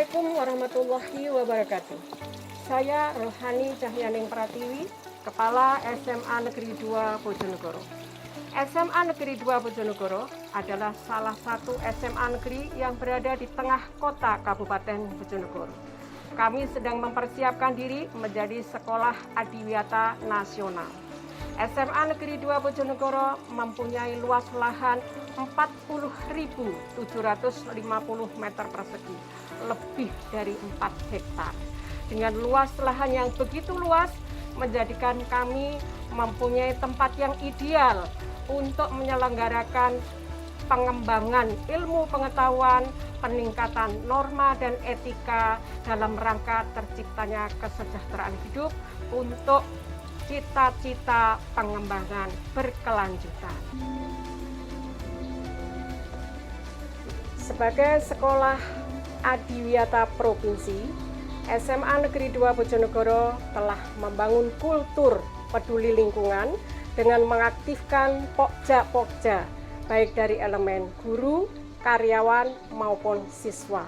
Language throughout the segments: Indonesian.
Assalamualaikum warahmatullahi wabarakatuh. Saya Rohani Cahyaning Pratiwi, Kepala SMA Negeri 2 Bojonegoro. SMA Negeri 2 Bojonegoro adalah salah satu SMA negeri yang berada di tengah kota Kabupaten Bojonegoro. Kami sedang mempersiapkan diri menjadi sekolah adiwiyata nasional. SMA Negeri 2 Bojonegoro mempunyai luas lahan 40.750 meter persegi, lebih dari 4 hektar. Dengan luas lahan yang begitu luas, menjadikan kami mempunyai tempat yang ideal untuk menyelenggarakan pengembangan ilmu pengetahuan, peningkatan norma dan etika dalam rangka terciptanya kesejahteraan hidup untuk cita-cita pengembangan berkelanjutan. Sebagai sekolah adiwiyata provinsi, SMA Negeri 2 Bojonegoro telah membangun kultur peduli lingkungan dengan mengaktifkan pokja-pokja baik dari elemen guru, karyawan maupun siswa.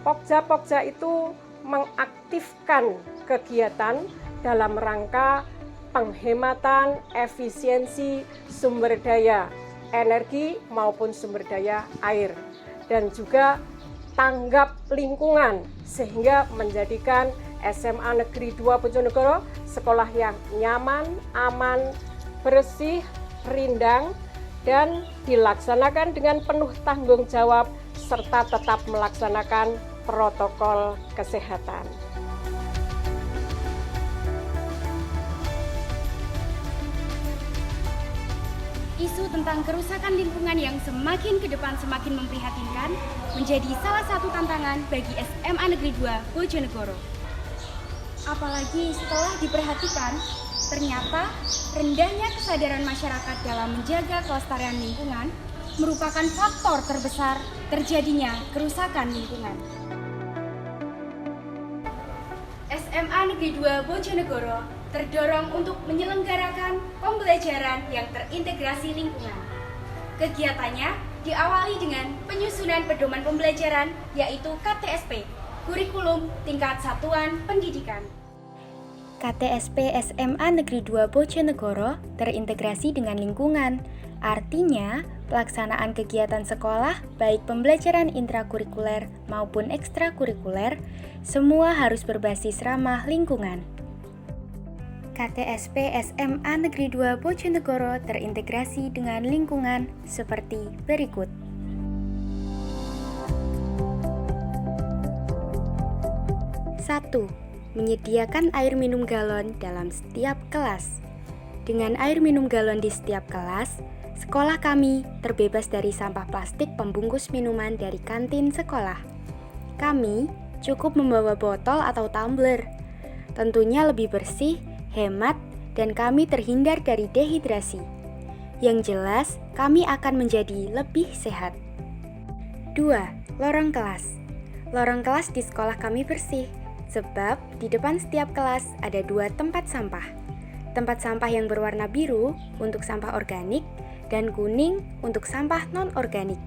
Pokja-pokja itu mengaktifkan kegiatan dalam rangka penghematan efisiensi sumber daya energi maupun sumber daya air, dan juga tanggap lingkungan, sehingga menjadikan SMA Negeri 2 Bojonegoro sekolah yang nyaman, aman, bersih, rindang, dan dilaksanakan dengan penuh tanggung jawab serta tetap melaksanakan protokol kesehatan. Isu tentang kerusakan lingkungan yang semakin ke depan semakin memprihatinkan menjadi salah satu tantangan bagi SMA Negeri 2 Bojonegoro. Apalagi setelah diperhatikan, ternyata rendahnya kesadaran masyarakat dalam menjaga kelestarian lingkungan merupakan faktor terbesar terjadinya kerusakan lingkungan. SMA Negeri 2 Bojonegoro terdorong untuk menyelenggarakan pembelajaran yang terintegrasi lingkungan. Kegiatannya diawali dengan penyusunan pedoman pembelajaran, yaitu KTSP, Kurikulum Tingkat Satuan Pendidikan. KTSP SMA Negeri 2 Bojonegoro terintegrasi dengan lingkungan. Artinya, pelaksanaan kegiatan sekolah, baik pembelajaran intrakurikuler maupun ekstrakurikuler, semua harus berbasis ramah lingkungan. KTSP SMA Negeri 2 Bojonegoro terintegrasi dengan lingkungan seperti berikut. Satu, menyediakan air minum galon dalam setiap kelas. Dengan air minum galon di setiap kelas, sekolah kami terbebas dari sampah plastik pembungkus minuman dari kantin sekolah. Kami cukup membawa botol atau tumbler. Tentunya lebih bersih, hemat, dan kami terhindar dari dehidrasi. Yang jelas, kami akan menjadi lebih sehat. 2. Lorong kelas. Lorong kelas di sekolah kami bersih, sebab di depan setiap kelas ada 2 tempat sampah. Tempat sampah yang berwarna biru untuk sampah organik dan kuning untuk sampah non-organik.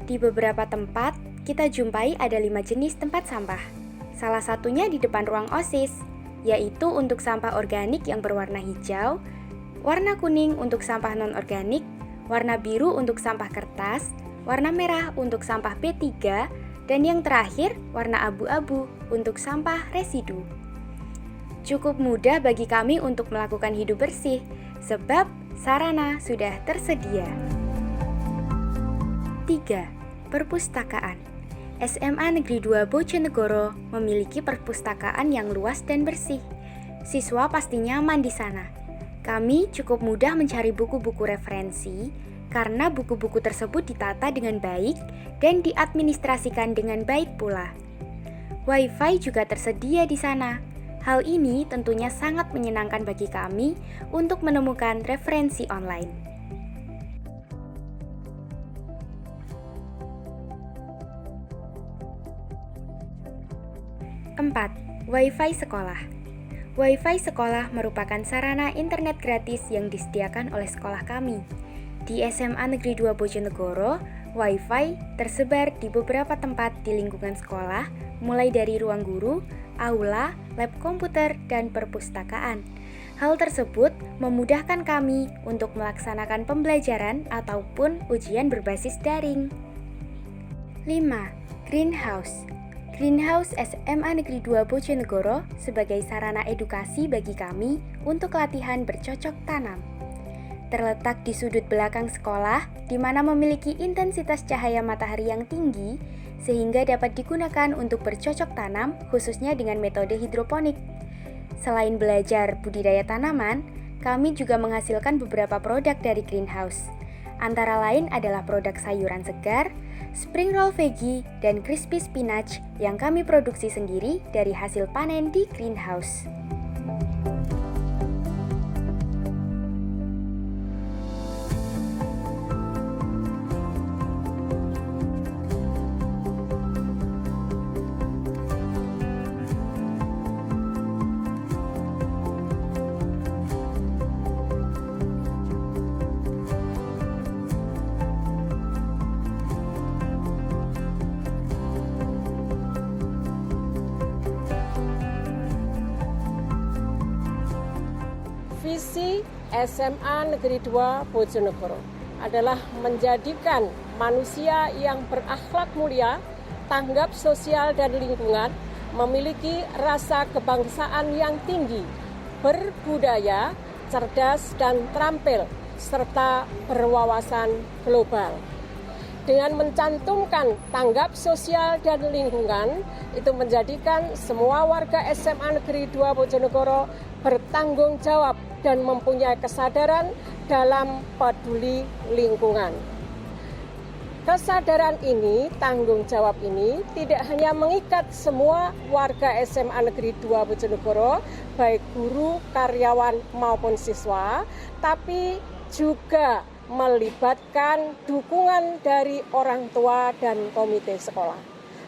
Di beberapa tempat, kita jumpai ada 5 jenis tempat sampah. Salah satunya di depan ruang OSIS, yaitu untuk sampah organik yang berwarna hijau, warna kuning untuk sampah non-organik, warna biru untuk sampah kertas, warna merah untuk sampah B3, dan yang terakhir warna abu-abu untuk sampah residu. Cukup mudah bagi kami untuk melakukan hidup bersih, sebab sarana sudah tersedia. 3. Perpustakaan. SMA Negeri 2 Bojonegoro memiliki perpustakaan yang luas dan bersih. Siswa pasti nyaman di sana. Kami cukup mudah mencari buku-buku referensi karena buku-buku tersebut ditata dengan baik dan diadministrasikan dengan baik pula. Wi-Fi juga tersedia di sana. Hal ini tentunya sangat menyenangkan bagi kami untuk menemukan referensi online. 4. Wi-Fi sekolah. Wi-Fi sekolah merupakan sarana internet gratis yang disediakan oleh sekolah kami. Di SMA Negeri 2 Bojonegoro, Wi-Fi tersebar di beberapa tempat di lingkungan sekolah, mulai dari ruang guru, aula, lab komputer, dan perpustakaan. Hal tersebut memudahkan kami untuk melaksanakan pembelajaran ataupun ujian berbasis daring. 5. Greenhouse. Greenhouse SMA Negeri 2 Bojonegoro sebagai sarana edukasi bagi kami untuk latihan bercocok tanam. Terletak di sudut belakang sekolah, di mana memiliki intensitas cahaya matahari yang tinggi, sehingga dapat digunakan untuk bercocok tanam, khususnya dengan metode hidroponik. Selain belajar budidaya tanaman, kami juga menghasilkan beberapa produk dari greenhouse. Antara lain adalah produk sayuran segar, spring roll veggie, dan crispy spinach yang kami produksi sendiri dari hasil panen di greenhouse. Visi SMA Negeri 2 Bojonegoro adalah menjadikan manusia yang berakhlak mulia, tanggap sosial dan lingkungan, memiliki rasa kebangsaan yang tinggi, berbudaya, cerdas dan terampil, serta berwawasan global. Dengan mencantumkan tanggap sosial dan lingkungan, itu menjadikan semua warga SMA Negeri 2 Bojonegoro bertanggung jawab dan mempunyai kesadaran dalam peduli lingkungan. Kesadaran ini, tanggung jawab ini tidak hanya mengikat semua warga SMA Negeri 2 Bojonegoro, baik guru, karyawan maupun siswa, tapi juga melibatkan dukungan dari orang tua dan komite sekolah.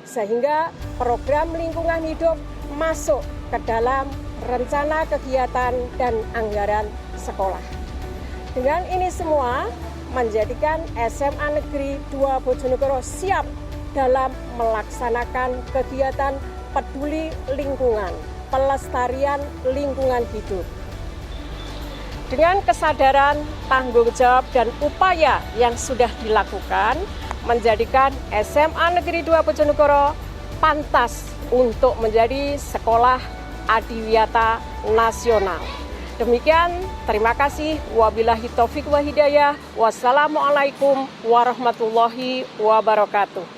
Sehingga program lingkungan hidup masuk ke dalam rencana kegiatan dan anggaran sekolah. Dengan ini semua menjadikan SMA Negeri 2 Bojonegoro siap dalam melaksanakan kegiatan peduli lingkungan, pelestarian lingkungan hidup. Dengan kesadaran, tanggung jawab, dan upaya yang sudah dilakukan, menjadikan SMA Negeri 2 Bojonegoro pantas untuk menjadi sekolah adiwiyata nasional. Demikian, terima kasih. Wabillahi taufik wa hidayah. Wassalamualaikum warahmatullahi wabarakatuh.